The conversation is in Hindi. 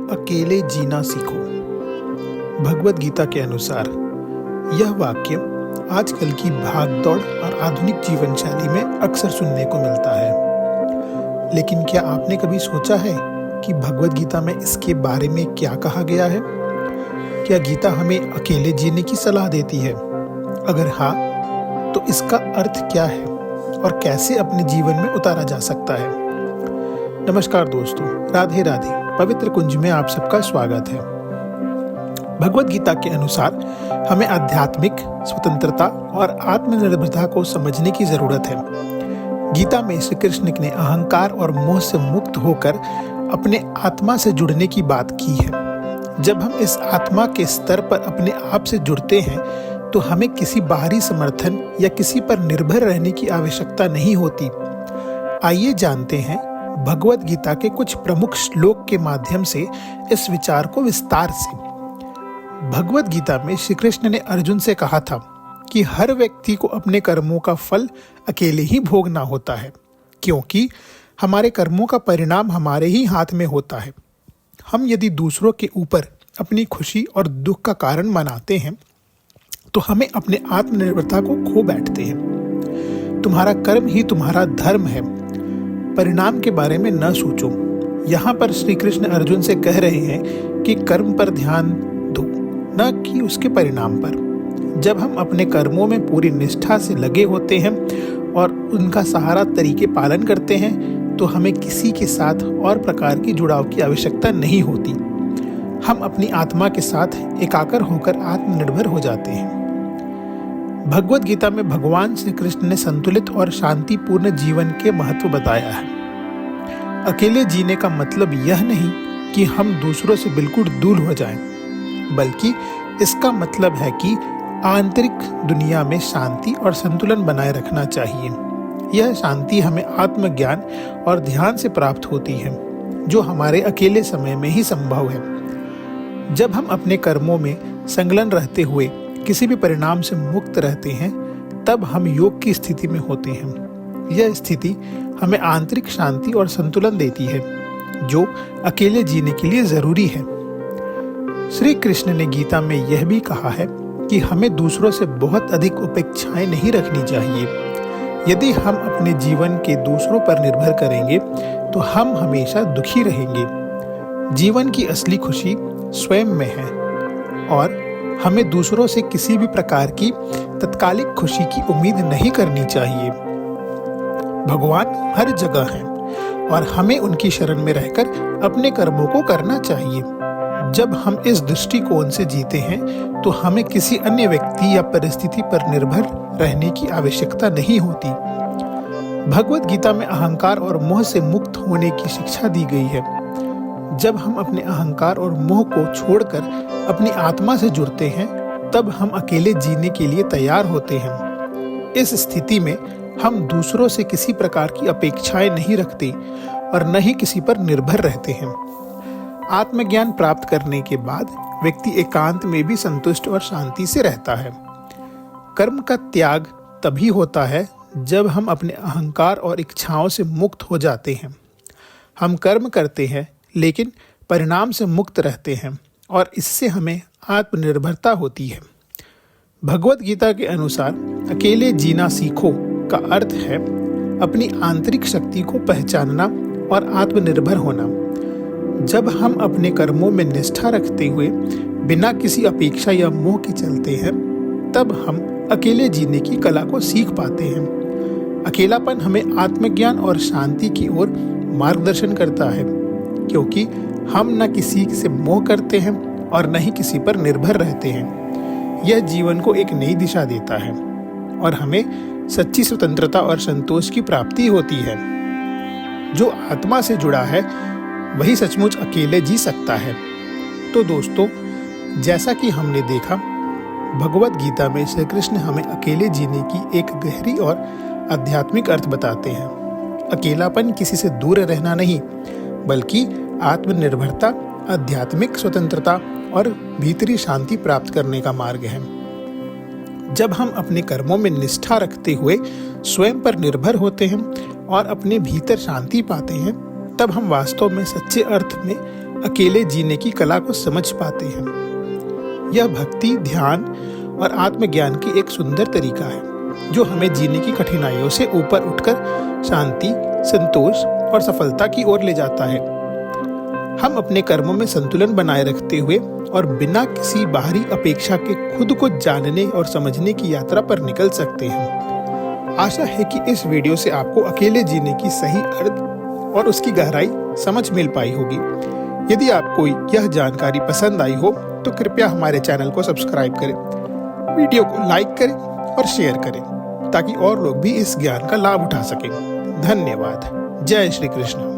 अकेले जीना सीखो। भगवद गीता के अनुसार यह वाक्य आजकल की भागदौड़ और आधुनिक जीवन शैली में अक्सर सुनने को मिलता है। लेकिन क्या आपने कभी सोचा है कि भगवद गीता में इसके बारे में क्या कहा गया है? क्या गीता हमें अकेले जीने की सलाह देती है? अगर हाँ, तो इसका अर्थ क्या है और कैसे अपने जीवन में उतारा जा सकता है? नमस्कार दोस्तों, राधे राधे। पवित्र कुंज में आप सबका स्वागत है। भगवद गीता के अनुसार हमें आध्यात्मिक स्वतंत्रता और आत्मनिर्भरता को समझने की जरूरत है। गीता में श्री कृष्ण ने अहंकार और मोह से मुक्त होकर अपने आत्मा से जुड़ने की बात की है। जब हम इस आत्मा के स्तर पर अपने आप से जुड़ते हैं तो हमें किसी बाहरी समर्थन या किसी पर निर्भर रहने की आवश्यकता नहीं होती। आइए जानते हैं भगवद गीता के कुछ प्रमुख श्लोक के माध्यम से इस विचार को विस्तार से। भगवद गीता में श्री कृष्ण ने अर्जुन से कहा था कि हर व्यक्ति को अपने कर्मों का फल अकेले ही भोगना होता है, क्योंकि हमारे कर्मों का परिणाम हमारे ही हाथ में होता है। हम यदि दूसरों के ऊपर अपनी खुशी और दुख का कारण मनाते हैं तो हमें अपने आत्मनिर्भरता को खो बैठते हैं। तुम्हारा कर्म ही तुम्हारा धर्म है, परिणाम के बारे में न सोचो। यहाँ पर श्री कृष्ण अर्जुन से कह रहे हैं कि कर्म पर ध्यान दो, न कि उसके परिणाम पर। जब हम अपने कर्मों में पूरी निष्ठा से लगे होते हैं और उनका सहारा तरीके पालन करते हैं तो हमें किसी के साथ और प्रकार की जुड़ाव की आवश्यकता नहीं होती। हम अपनी आत्मा के साथ एकाकर होकर आत्मनिर्भर हो जाते हैं। भगवद गीता में भगवान श्री कृष्ण ने संतुलित और शांतिपूर्ण जीवन के महत्व बताया है। अकेले जीने का मतलब यह नहीं कि हम दूसरों से बिल्कुल दूर हो जाएं, बल्कि इसका मतलब है कि आंतरिक दुनिया में शांति और संतुलन बनाए रखना चाहिए। यह शांति हमें आत्मज्ञान और ध्यान से प्राप्त होती है, जो हमारे अकेले समय में ही संभव है। जब हम अपने कर्मों में संलग्न रहते हुए किसी भी परिणाम से मुक्त रहते हैं, तब हम योग की स्थिति में होते हैं। यह स्थिति हमें आंतरिक शांति और संतुलन देती है, जो अकेले जीने के लिए जरूरी है। श्री कृष्ण ने गीता में यह भी कहा है कि हमें दूसरों से बहुत अधिक अपेक्षाएं नहीं रखनी चाहिए। यदि हम अपने जीवन के दूसरों पर निर्भर करेंगे तो हम हमेशा दुखी रहेंगे। जीवन की असली खुशी स्वयं में है और हमें दूसरों से किसी भी प्रकार की तत्कालिक खुशी की उम्मीद नहीं करनी चाहिए। भगवान हर जगह हैं और हमें उनकी शरण में रहकर अपने कर्मों को करना चाहिए। जब हम इस दृष्टिकोण से जीते हैं तो हमें किसी अन्य व्यक्ति या परिस्थिति पर निर्भर रहने की आवश्यकता नहीं होती। भगवद गीता में अहंकार और मोह से मुक्त होने की शिक्षा दी गई है। जब हम अपने अहंकार और मोह को छोड़कर अपनी आत्मा से जुड़ते हैं, तब हम अकेले जीने के लिए तैयार होते हैं। इस स्थिति में हम दूसरों से किसी प्रकार की अपेक्षाएं नहीं रखते और न ही किसी पर निर्भर रहते हैं। आत्मज्ञान प्राप्त करने के बाद व्यक्ति एकांत में भी संतुष्ट और शांति से रहता है। कर्म का त्याग तभी होता है जब हम अपने अहंकार और इच्छाओं से मुक्त हो जाते हैं। हम कर्म करते हैं लेकिन परिणाम से मुक्त रहते हैं और इससे हमें आत्मनिर्भरता होती है। भगवद गीता के अनुसार अकेले जीना सीखो का अर्थ है अपनी आंतरिक शक्ति को पहचानना और आत्मनिर्भर होना। जब हम अपने कर्मों में निष्ठा रखते हुए बिना किसी अपेक्षा या मोह के चलते हैं, तब हम अकेले जीने की कला को सीख पाते हैं। अकेलापन हमें आत्मज्ञान और शांति की ओर मार्गदर्शन करता है, क्योंकि हम न किसी से मोह करते हैं और न ही किसी पर निर्भर रहते हैं। यह जीवन को एक नई दिशा देता है और हमें सच्ची स्वतंत्रता और संतोष की प्राप्ति होती है। जो आत्मा से जुड़ा है वही सचमुच अकेले जी सकता है। तो दोस्तों, जैसा कि हमने देखा, भगवद गीता में श्री कृष्ण हमें अकेले जीने की एक गहरी और आध्यात्मिक अर्थ बताते हैं। अकेलापन किसी से दूर रहना नहीं, बल्कि आत्मनिर्भरता, आध्यात्मिक स्वतंत्रता और भीतरी शांति प्राप्त करने का मार्ग है। जब हम अपने कर्मों में निष्ठा रखते हुए स्वयं पर निर्भर होते हैं और अपने भीतर शांति पाते हैं, तब हम वास्तव में सच्चे अर्थ में अकेले जीने की कला को समझ पाते हैं। यह भक्ति, ध्यान और आत्मज्ञान की एक सुंदर तरीका है जो हमें जीने की कठिनाइयों से ऊपर उठकर शांति, संतोष और सफलता की ओर ले जाता है। हम अपने कर्मों में संतुलन बनाए रखते हुए और बिना किसी बाहरी अपेक्षा के खुद को जानने और समझने की यात्रा पर निकल सकते हैं। आशा है कि इस वीडियो से आपको अकेले जीने की सही अर्थ और उसकी गहराई समझ मिल पाई होगी। यदि आपको यह जानकारी पसंद आई हो तो कृपया हमारे चैनल को सब्सक्राइब करें, वीडियो को लाइक करें और शेयर करें ताकि और लोग भी इस ज्ञान का लाभ उठा सकें। धन्यवाद। जय श्री कृष्ण।